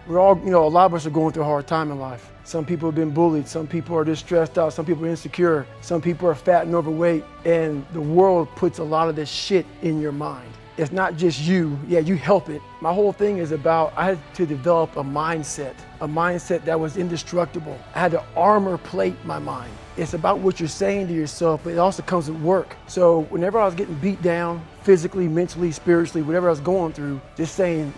We're all, a lot of us are going through a hard time in life. Some people have been bullied, some people are just stressed out, some people are insecure, some people are fat and overweight, and the world puts a lot of this shit in your mind. It's not just you, yeah, you help it. My whole thing is about, I had to develop a mindset that was indestructible. I had to armor plate my mind. It's about what you're saying to yourself, but it also comes with work. So whenever I was getting beat down, physically, mentally, spiritually, whatever I was going through, just saying,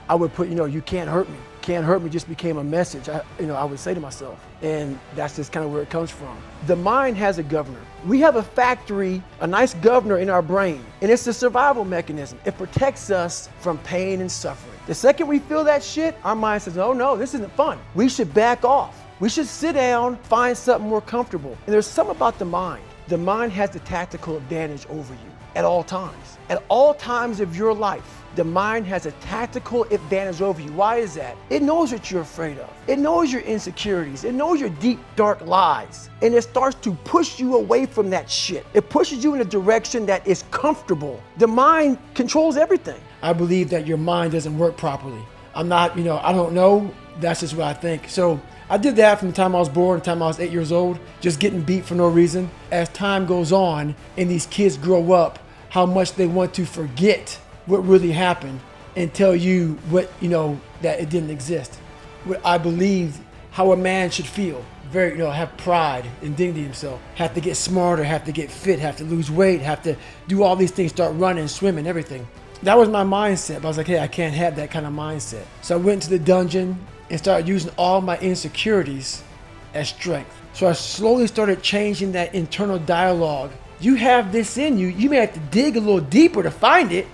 I would put, you can't hurt me. Can't hurt me just became a message I would say to myself. And that's just kind of where it comes from. The mind has a governor. We have a factory, a nice governor in our brain, and it's the survival mechanism. It protects us from pain and suffering. The second we feel that shit, our mind says, oh no, this isn't fun. We should back off. We should sit down, find something more comfortable. And there's something about the mind. The mind has the tactical advantage over you at all times. At all times of your life, the mind has a tactical advantage over you. Why is that? It knows what you're afraid of. It knows your insecurities. It knows your deep, dark lies. And it starts to push you away from that shit. It pushes you in a direction that is comfortable. The mind controls everything. I believe that your mind doesn't work properly. I'm not, I don't know. That's just what I think. So I did that from the time I was born, the time I was 8 years old, just getting beat for no reason. As time goes on and these kids grow up, how much they want to forget what really happened and tell you what, that it didn't exist. What I believe how a man should feel, very, have pride and dignity in himself, have to get smarter, have to get fit, have to lose weight, have to do all these things, start running, swimming, everything. That was my mindset, but I was like, hey, I can't have that kind of mindset. So I went into the dungeon and started using all my insecurities as strength. So I slowly started changing that internal dialogue. You have this in you. You may have to dig a little deeper to find it.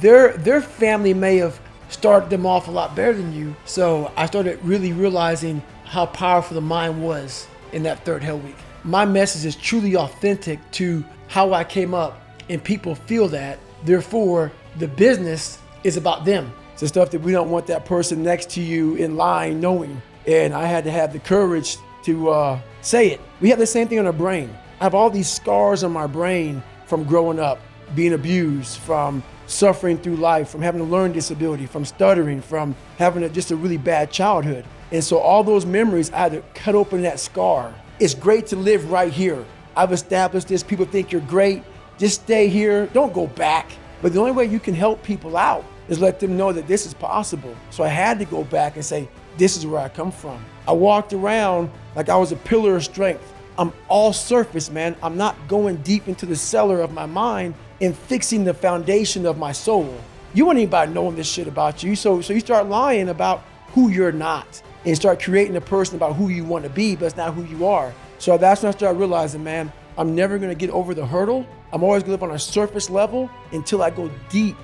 Their family may have started them off a lot better than you. So I started really realizing how powerful the mind was in that third hell week. My message is truly authentic to how I came up, and people feel that. Therefore, the business is about them. It's the stuff that we don't want that person next to you in line knowing. And I had to have the courage to say it. We have the same thing on our brain. I have all these scars on my brain from growing up, being abused, from suffering through life, from having a learning disability, from stuttering, from having just a really bad childhood. And so all those memories, I had to cut open that scar. It's great to live right here. I've established this. People think you're great. Just stay here. Don't go back. But the only way you can help people out is let them know that this is possible. So I had to go back and say, this is where I come from. I walked around like I was a pillar of strength. I'm all surface, man. I'm not going deep into the cellar of my mind and fixing the foundation of my soul. You want anybody knowing this shit about you. So you start lying about who you're not and start creating a person about who you want to be, but it's not who you are. So that's when I started realizing, man, I'm never going to get over the hurdle. I'm always going to live on a surface level until I go deep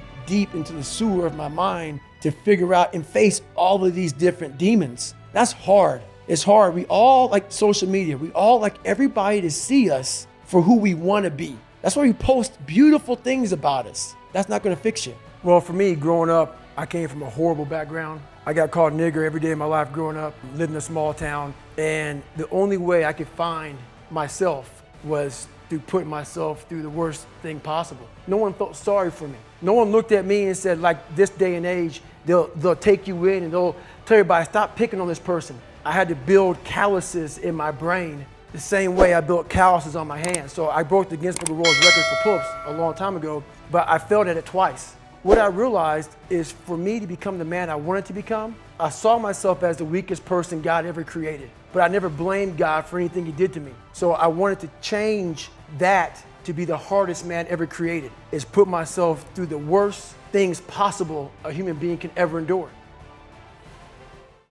into the sewer of my mind to figure out and face all of these different demons. That's hard. It's hard. We all like social media. We all like everybody to see us for who we want to be. That's why we post beautiful things about us. That's not going to fix you. Well, for me, growing up, I came from a horrible background. I got called nigger every day of my life growing up, lived in a small town. And the only way I could find myself was through putting myself through the worst thing possible. No one felt sorry for me. No one looked at me and said, like this day and age, they'll take you in and they'll tell everybody, stop picking on this person. I had to build calluses in my brain the same way I built calluses on my hands. So I broke the Guinness Book of World Records for pull-ups a long time ago, but I failed at it twice. What I realized is for me to become the man I wanted to become, I saw myself as the weakest person God ever created, but I never blamed God for anything he did to me. So I wanted to change that to be the hardest man ever created, is put myself through the worst things possible a human being can ever endure.